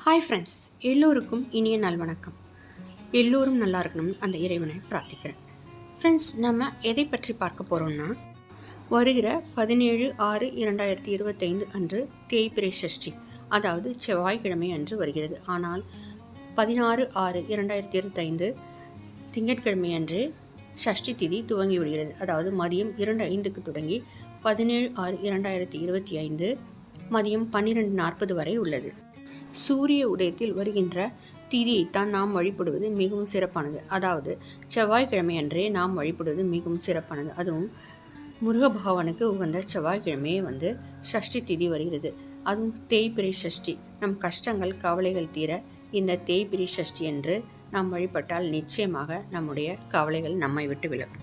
Hi friends, எல்லோருக்கும் இனிய நல்வணக்கம். எல்லோரும் நல்லா இருக்கணும்னு அந்த இறைவனை பிரார்த்திக்கிறேன். ஃப்ரெண்ட்ஸ், நம்ம எதை பற்றி பார்க்க போகிறோம்னா, வருகிற 17/6/2025 அன்று தேய்பிறை சஷ்டி, அதாவது செவ்வாய்க்கிழமை அன்று வருகிறது. ஆனால் 16/6/2025 திங்கட்கிழமை அன்று சஷ்டி திதி துவங்கி விடுகிறது. அதாவது மதியம் 2:05க்கு தொடங்கி 17/6/2025 மதியம் 12:40 வரை உள்ளது. சூரிய உதயத்தில் வருகின்ற திதியைத்தான் நாம் வழிபடுவது மிகவும் சிறப்பானது. அதாவது செவ்வாய்க்கிழமை அன்றே நாம் வழிபடுவது மிகவும் சிறப்பானது. அதுவும் முருக பகவானுக்கு உகந்த செவ்வாய்க்கிழமையே சஷ்டி திதி வருகிறது. அதுவும் தேய்பிறை சஷ்டி. நம் கஷ்டங்கள் கவலைகள் தீர இந்த தேய்பிறை சஷ்டி என்று நாம் வழிபட்டால் நிச்சயமாக நம்முடைய கவலைகள் நம்மை விட்டு விலகும்.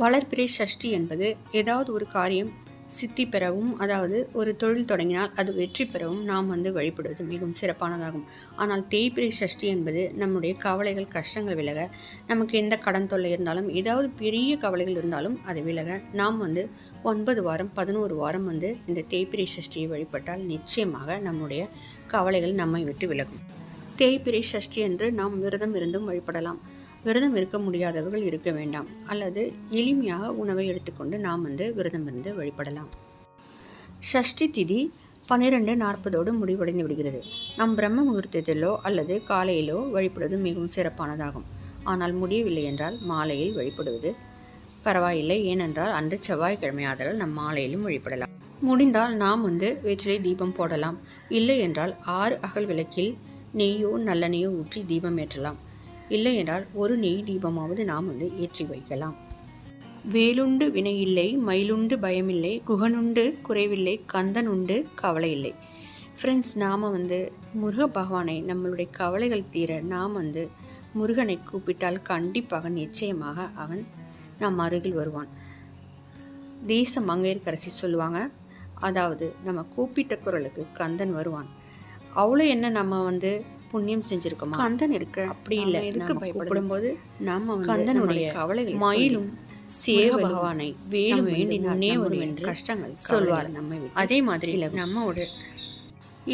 வளர்பிறை சஷ்டி என்பது ஏதாவது ஒரு காரியம் சித்தி பெறவும், அதாவது ஒரு தொழில் தொடங்கினால் அது வெற்றி பெறவும் நாம் வழிபடுவது மிகவும் சிறப்பானதாகும். ஆனால் தேய்பிறை சஷ்டி என்பது நம்முடைய கவலைகள் கஷ்டங்கள் விலக, நமக்கு எந்த கடன் தொல்லை இருந்தாலும் ஏதாவது பெரிய கவலைகள் இருந்தாலும் அது விலக நாம் 9 வாரம் 11 வாரம் இந்த தேய்பிறை சஷ்டியை வழிபட்டால் நிச்சயமாக நம்முடைய கவலைகள் நம்மை விட்டு விலகும். தேய்பிறை சஷ்டி என்று நாம் விரதம் இருந்தும் வழிபடலாம். விரதம் இருக்க முடியாதவர்கள் இருக்க வேண்டாம், அல்லது எளிமையாக உணவை எடுத்துக்கொண்டு நாம் விரதம் இருந்து வழிபடலாம். சஷ்டி திதி 12:40 முடிவடைந்து விடுகிறது. நாம் பிரம்ம முகூர்த்தத்திலோ அல்லது காலையிலோ வழிபடுவது மிகவும் சிறப்பானதாகும். ஆனால் முடியவில்லை என்றால் மாலையில் வழிபடுவது பரவாயில்லை. ஏனென்றால் அன்று செவ்வாய்க்கிழமை ஆதலால் நம் மாலையிலும் வழிபடலாம். முடிந்தால் நாம் வெற்றிலை தீபம் போடலாம். இல்லை என்றால் 6 அகல் விளக்கில் நெய்யோ நல்லெண்ணெய்யோ ஊற்றி தீபம் ஏற்றலாம். இல்லை என்றால் ஒரு நெய் தீபமாவது நாம் ஏற்றி வைக்கலாம். வேலுண்டு வினையில்லை, மயிலுண்டு பயமில்லை, குகனுண்டு குறைவில்லை, கந்தன் உண்டு கவலை இல்லை. ஃப்ரெண்ட்ஸ், நாம் முருக பகவானை நம்மளுடைய கவலைகள் தீர நாம் முருகனை கூப்பிட்டால் கண்டிப்பாக நிச்சயமாக அவன் நம் அருகில் வருவான். தேச மங்கையர்க்கரசி சொல்லுவாங்க, அதாவது நம்ம கூப்பிட்ட குரலுக்கு கந்தன் வருவான். அவ்வளோ என்ன நம்ம புண்ணியம் செஞ்சிருக்கோமா? கந்தன் இருக்க அப்படி இல்லை. எதுக்கு பயப்படும்போது நாம கந்தனுடைய கவலைகள் மயிலும் சேவ பகவானை வேலும் வேண்டினே வரும் என்று கஷ்டங்கள் சொல்வார் நம்மை. அதே மாதிரி நம்மோட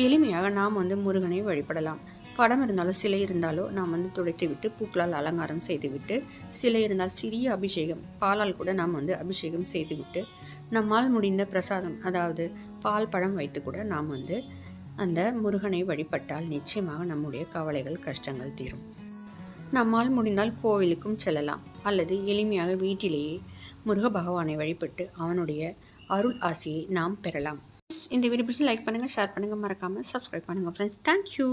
எளிமையாக நாம் முருகனை வழிபடலாம். படம் இருந்தாலோ சிலை இருந்தாலோ நாம் துடைத்து விட்டு பூக்களால் அலங்காரம் செய்துவிட்டு, சிலை இருந்தால் சிறிய அபிஷேகம் பாலால் கூட நாம் அபிஷேகம் செய்துவிட்டு, நம்மால் முடிந்த பிரசாதம் அதாவது பால் பழம் வைத்து கூட நாம் அந்த முருகனை வழிபட்டால் நிச்சயமாக நம்முடைய கவலைகள் கஷ்டங்கள் தீரும். நம்மால் முடிந்தால் கோவிலுக்கும் செல்லலாம், அல்லது எளிமையாக வீட்டிலேயே முருக பகவானை வழிபட்டு அவனுடைய அருள் ஆசியை நாம் பெறலாம். இந்த வீடியோ பிடிச்சி லைக் பண்ணுங்கள், ஷேர் பண்ணுங்கள், மறக்காமல் சப்ஸ்கிரைப் பண்ணுங்கள் ஃப்ரெண்ட்ஸ். தேங்க்யூ.